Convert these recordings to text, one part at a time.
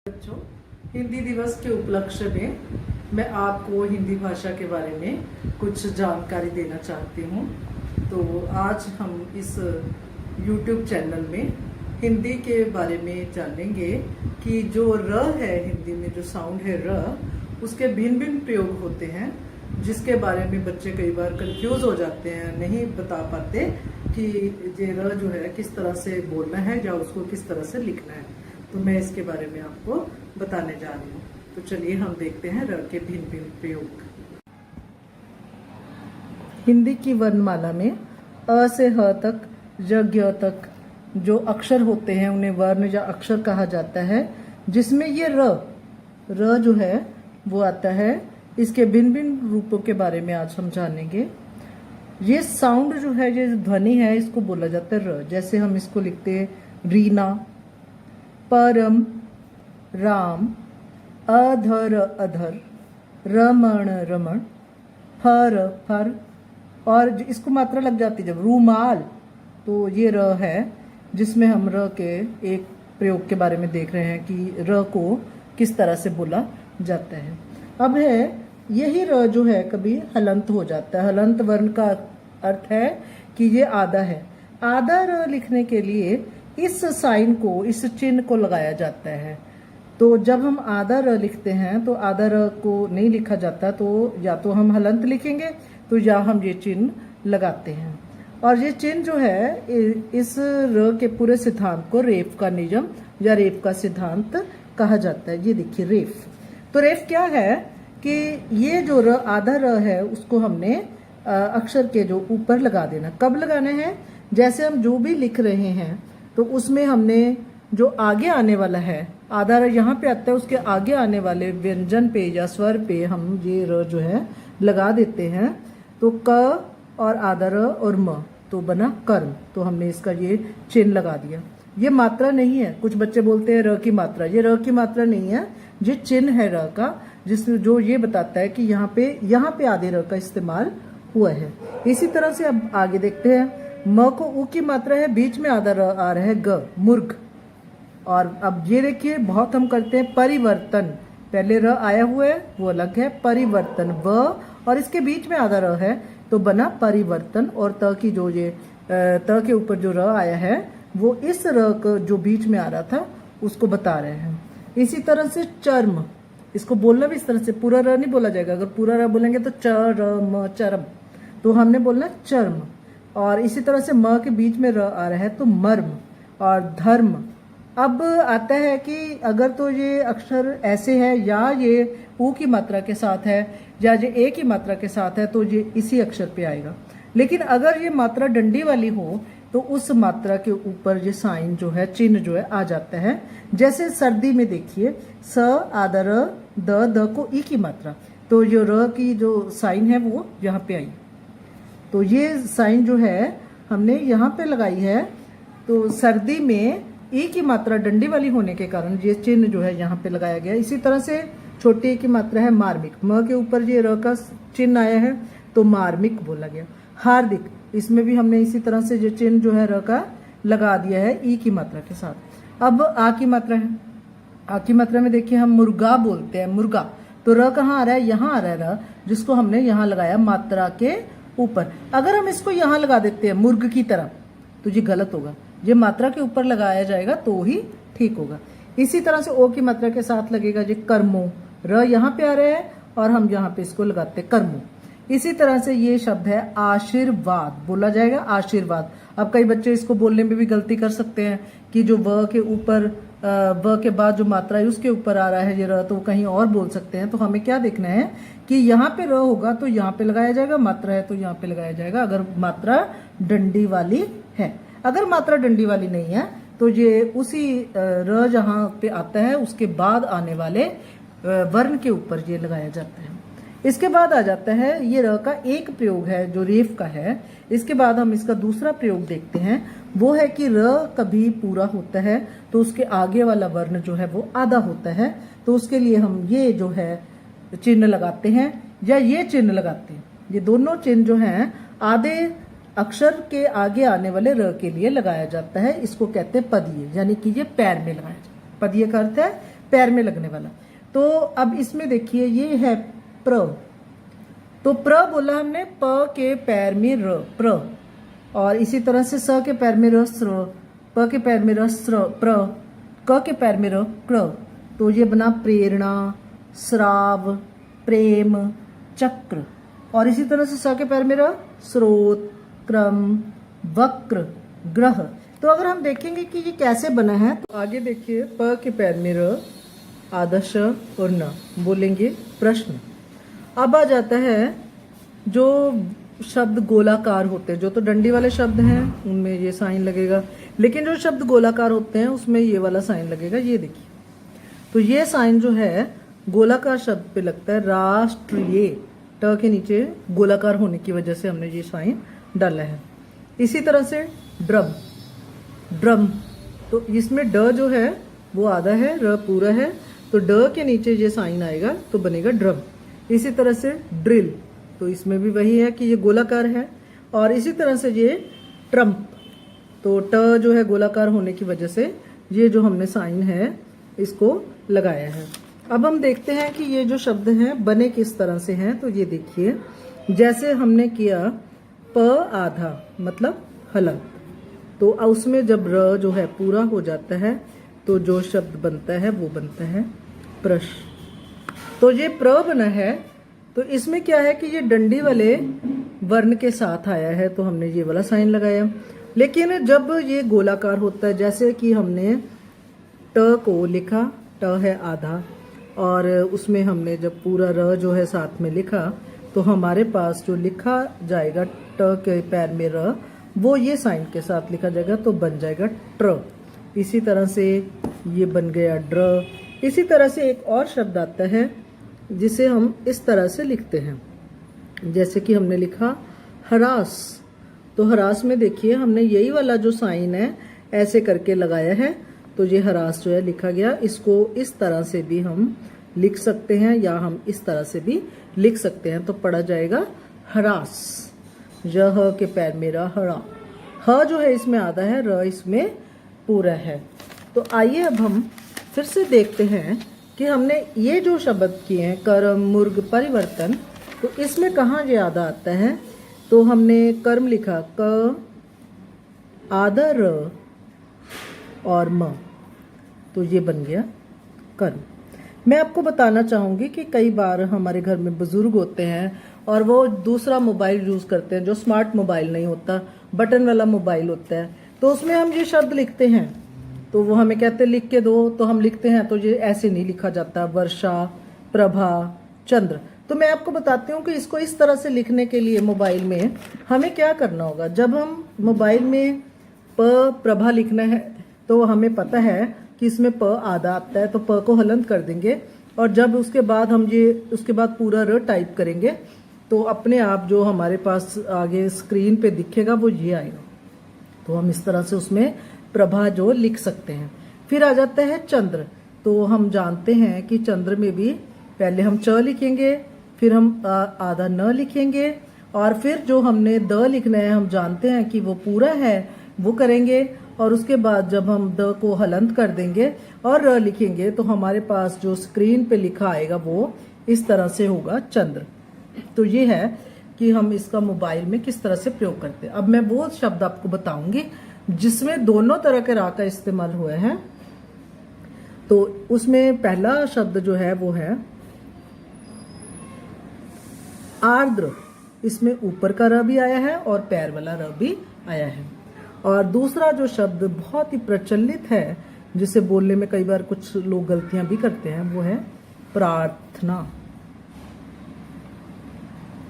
बच्चों, हिंदी दिवस के उपलक्ष्य में मैं आपको हिंदी भाषा के बारे में कुछ जानकारी देना चाहती हूँ। तो आज हम इस YouTube चैनल में हिंदी के बारे में जानेंगे कि जो र है, हिंदी में जो साउंड है र, उसके भिन्न भिन्न प्रयोग होते हैं, जिसके बारे में बच्चे कई बार कंफ्यूज हो जाते हैं, नहीं बता पाते कि ये र जो है किस तरह से बोलना है या उसको किस तरह से लिखना है। तो मैं इसके बारे में आपको बताने जा रही हूँ। तो चलिए हम देखते हैं र के भिन्न भिन्न प्रयोग। हिंदी की वर्णमाला में अ से ह तक, ज ज्ञ तक जो अक्षर होते हैं उन्हें वर्ण या अक्षर कहा जाता है, जिसमें ये र जो है वो आता है। इसके भिन्न भिन्न रूपों के बारे में आज हम जानेंगे। ये साउंड जो है, ये ध्वनि है, इसको बोला जाता है र। जैसे हम इसको लिखते हैं रीना, परम, राम, अधर अधर, रमण रमण, फर फर। और इसको मात्रा लग जाती है जब रूमाल, तो ये र है, जिसमें हम र के एक प्रयोग के बारे में देख रहे हैं कि र को किस तरह से बोला जाता है। अब है यही र जो है कभी हलंत हो जाता है। हलंत वर्ण का अर्थ है कि ये आधा है। आधा र लिखने के लिए इस साइन को, इस चिन्ह को लगाया जाता है। तो जब हम आधा र लिखते हैं तो आधा र को नहीं लिखा जाता, तो या तो हम हलंत लिखेंगे तो या हम ये चिन्ह लगाते हैं। और ये चिन्ह जो है, इस र के पूरे सिद्धांत को रेफ का नियम या रेफ का सिद्धांत कहा जाता है। ये देखिए रेफ। तो रेफ क्या है कि ये जो र, आधा र है, उसको हमने अक्षर के जो ऊपर लगा देना। कब लगाना है? जैसे हम जो भी लिख रहे हैं तो उसमें हमने जो आगे आने वाला है, आधा र यहाँ पे आता है, उसके आगे आने वाले व्यंजन पे या स्वर पे हम ये र जो है लगा देते हैं। तो क और आधा र और म, तो बना कर्म। तो हमने इसका ये चिन्ह लगा दिया। ये मात्रा नहीं है। कुछ बच्चे बोलते हैं र की मात्रा, ये र की मात्रा नहीं है, ये चिन्ह है र का, जिसमें जो ये बताता है कि यहाँ पे आधे र का इस्तेमाल हुआ है। इसी तरह से अब आगे देखते हैं। म को उ की मात्रा है, बीच में आधा र आ रहा है, ग, मुर्ग। और अब ये देखिए, बहुत हम करते हैं परिवर्तन। पहले र आया हुआ है, वो अलग है, परिवर्तन व, और इसके बीच में आधा र है, तो बना परिवर्तन। और त की जो ये त के ऊपर जो र आया है, वो इस र को जो बीच में आ रहा था उसको बता रहे हैं। इसी तरह से चर्म, इसको बोलना भी इस तरह से, पूरा र नहीं बोला जाएगा। अगर पूरा र बोलेंगे तो च र म चरम, तो हमने बोलना चर्म। और इसी तरह से म के बीच में र आ रहा है तो मर्म और धर्म। अब आता है कि अगर तो ये अक्षर ऐसे है, या ये ऊ की मात्रा के साथ है, या ये ए की मात्रा के साथ है, तो ये इसी अक्षर पे आएगा। लेकिन अगर ये मात्रा डंडी वाली हो तो उस मात्रा के ऊपर ये साइन जो है, चिन्ह जो है, आ जाता है। जैसे सर्दी में देखिए, स आधा र, द को ई की मात्रा, तो ये र की जो साइन है वो यहाँ पे आई। तो ये साइन जो है हमने यहाँ पे लगाई है। तो सर्दी में ई की मात्रा डंडी वाली होने के कारण ये चिन्ह जो है यहाँ पे लगाया गया। इसी तरह से छोटी ई की मात्रा है मार्मिक, म के ऊपर ये र का चिन्ह आया है तो मार्मिक बोला गया। हार्दिक, इसमें भी हमने इसी तरह से जो चिन्ह जो है र का लगा दिया है ई की मात्रा के साथ। अब आ की मात्रा है। आ की मात्रा में देखिए हम मुर्गा बोलते हैं, मुर्गा। तो र कहाँ आ रहा है? यहाँ आ रहा है र, जिसको हमने यहाँ लगाया मात्रा के ऊपर। अगर हम इसको यहाँ लगा देते हैं मुर्ग की तरह, तो ये गलत होगा। ये मात्रा के ऊपर लगाया जाएगा तो ही ठीक होगा। इसी तरह से ओ की मात्रा के साथ लगेगा ये कर्मो। र यहाँ पे आ रहा है और हम यहाँ पे इसको लगाते हैं कर्मो। इसी तरह से ये शब्द है आशीर्वाद, बोला जाएगा आशीर्वाद। अब कई बच्चे इसको बोलने में भी गलती कर सकते हैं कि जो व के ऊपर, व के बाद जो मात्रा है उसके ऊपर आ रहा है ये र, तो कहीं और बोल सकते हैं। तो हमें क्या देखना है कि यहाँ पे र होगा तो यहाँ पे लगाया जाएगा, मात्रा है तो यहाँ पे लगाया जाएगा, अगर मात्रा डंडी वाली है। अगर मात्रा डंडी वाली नहीं है तो ये उसी र जहाँ पे आता है उसके बाद आने वाले वर्ण के ऊपर ये लगाया जाता है। इसके बाद आ जाता है ये र का एक प्रयोग है जो रेफ का है। इसके बाद हम इसका दूसरा प्रयोग देखते हैं। वो है कि र कभी पूरा होता है तो उसके आगे वाला वर्ण जो है वो आधा होता है। तो उसके लिए हम ये जो है चिन्ह लगाते हैं या ये चिन्ह लगाते हैं। ये दोनों चिन्ह जो हैं आधे अक्षर के आगे आने वाले र के लिए लगाया जाता है। इसको कहते हैं पदीय, यानी कि ये पैर में लगाया जाता है। पदीय का अर्थ है पैर में लगने वाला। तो अब इसमें देखिए ये है प्र, तो प्र बोला हमने, प के पैर में र, प्र। और इसी तरह से स के पैर में र, स्र, प के पैर में र, स्र, प्र, क के पैर में र, क्र। तो ये बना प्रेरणा, श्राव, प्रेम, चक्र। और इसी तरह से स के पैर में र, स्रोत, क्रम, वक्र, ग्रह। तो अगर हम देखेंगे कि ये कैसे बना है, तो आगे देखिए, प के पैर में र, आधा श और न, बोलेंगे प्रश्न। अब आ जाता है जो शब्द गोलाकार होते हैं, जो तो डंडी वाले शब्द हैं उनमें ये साइन लगेगा, लेकिन जो शब्द गोलाकार होते हैं उसमें ये वाला साइन लगेगा। ये देखिए, तो ये साइन जो है गोलाकार शब्द पे लगता है, राष्ट्रीय। ट के नीचे गोलाकार होने की वजह से हमने ये साइन डाला है। इसी तरह से ड्रम, ड्रम, तो इसमें ड जो है वो आधा है, र पूरा है, तो ड के नीचे ये साइन आएगा तो बनेगा ड्रम। इसी तरह से ड्रिल, तो इसमें भी वही है कि ये गोलाकार है। और इसी तरह से ये ट्रम्प, तो ट जो है गोलाकार होने की वजह से ये जो हमने साइन है इसको लगाया है। अब हम देखते हैं कि ये जो शब्द हैं बने किस तरह से हैं। तो ये देखिए, जैसे हमने किया प आधा मतलब हलंत, तो उसमें जब र जो है पूरा हो जाता है तो जो शब्द बनता है वो बनता है प्रश। तो ये प्र बना है, तो इसमें क्या है कि ये डंडी वाले वर्ण के साथ आया है तो हमने ये वाला साइन लगाया। लेकिन जब ये गोलाकार होता है, जैसे कि हमने ट को लिखा, ट है आधा, और उसमें हमने जब पूरा र जो है साथ में लिखा, तो हमारे पास जो लिखा जाएगा ट के पैर में र, वो ये साइन के साथ लिखा जाएगा तो बन जाएगा ट्र। इसी तरह से ये बन गया ड्र। इसी तरह से एक और शब्द आता है जिसे हम इस तरह से लिखते हैं, जैसे कि हमने लिखा हरास, तो हरास में देखिए हमने यही वाला जो साइन है ऐसे करके लगाया है, तो ये हरास जो है लिखा गया। इसको इस तरह से भी हम लिख सकते हैं या हम इस तरह से भी लिख सकते हैं, तो पढ़ा जाएगा हरास। यह के पैर मेरा हरा, ह जो है इसमें आधा है, र इसमें पूरा है। तो आइए अब हम फिर से देखते हैं कि हमने ये जो शब्द किए हैं कर्म, मुर्ग, परिवर्तन, तो इसमें कहाँ ये आधा आता है। तो हमने कर्म लिखा क, आधा र और म, तो ये बन गया कर्म। मैं आपको बताना चाहूँगी कि कई बार हमारे घर में बुजुर्ग होते हैं और वो दूसरा मोबाइल यूज़ करते हैं जो स्मार्ट मोबाइल नहीं होता, बटन वाला मोबाइल होता है, तो उसमें हम ये शब्द लिखते हैं तो वो हमें कहते हैं लिख के दो, तो हम लिखते हैं, तो ये ऐसे नहीं लिखा जाता, वर्षा, प्रभा, चंद्र। तो मैं आपको बताती हूँ कि इसको इस तरह से लिखने के लिए मोबाइल में हमें क्या करना होगा। जब हम मोबाइल में प प्रभा लिखना है तो हमें पता है कि इसमें प आधा आता है, तो प को हलंत कर देंगे, और जब उसके बाद हम ये उसके बाद पूरा र टाइप करेंगे तो अपने आप जो हमारे पास आगे स्क्रीन पे दिखेगा वो ये आएगा। तो हम इस तरह से उसमें प्रभा जो लिख सकते हैं। फिर आ जाता है चंद्र, तो हम जानते हैं कि चंद्र में भी पहले हम च लिखेंगे, फिर हम आधा न लिखेंगे, और फिर जो हमने द लिखना है हम जानते हैं कि वो पूरा है वो करेंगे, और उसके बाद जब हम द को हलंत कर देंगे और र लिखेंगे तो हमारे पास जो स्क्रीन पे लिखा आएगा वो इस तरह से होगा चंद्र। तो ये है कि हम इसका मोबाइल में किस तरह से प्रयोग करते हैं। अब मैं वो शब्द आपको बताऊंगी जिसमें दोनों तरह के रा का इस्तेमाल हुआ है। तो उसमें पहला शब्द जो है वो है आर्द्र, इसमें ऊपर का र भी आया है और पैर वाला र भी आया है। और दूसरा जो शब्द बहुत ही प्रचलित है जिसे बोलने में कई बार कुछ लोग गलतियां भी करते हैं वो है प्रार्थना।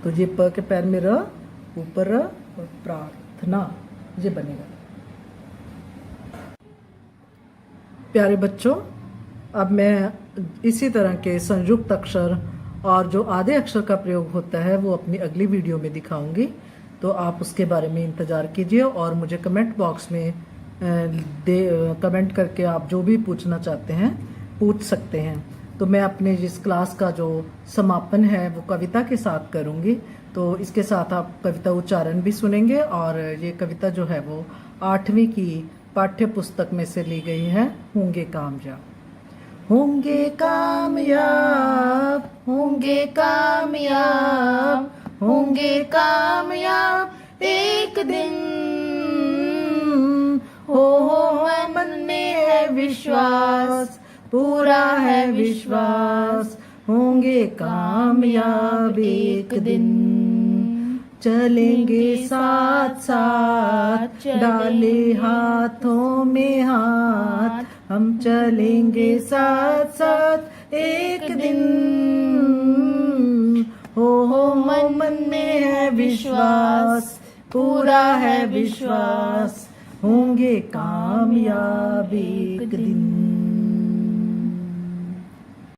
तो ये प के पैर में र, ऊपर र और प्रार्थना, ये बनेगा। प्यारे बच्चों, अब मैं इसी तरह के संयुक्त अक्षर और जो आधे अक्षर का प्रयोग होता है वो अपनी अगली वीडियो में दिखाऊंगी, तो आप उसके बारे में इंतज़ार कीजिए और मुझे कमेंट बॉक्स में कमेंट करके आप जो भी पूछना चाहते हैं पूछ सकते हैं। तो मैं अपने जिस क्लास का जो समापन है वो कविता के साथ करूंगी, तो इसके साथ आप कविता उच्चारण भी सुनेंगे। और ये कविता जो है वो 8वीं की पाठ्य पुस्तक में से ली गई है, होंगे कामयाब। होंगे कामयाब, होंगे कामयाब, होंगे कामयाब एक दिन। हो मन में है विश्वास, पूरा है विश्वास, होंगे कामयाब एक दिन। चलेंगे साथ साथ, डाले हाथों में हाथ, हम चलेंगे साथ साथ एक दिन। हो मन में है विश्वास, पूरा है विश्वास, होंगे कामयाब एक दिन।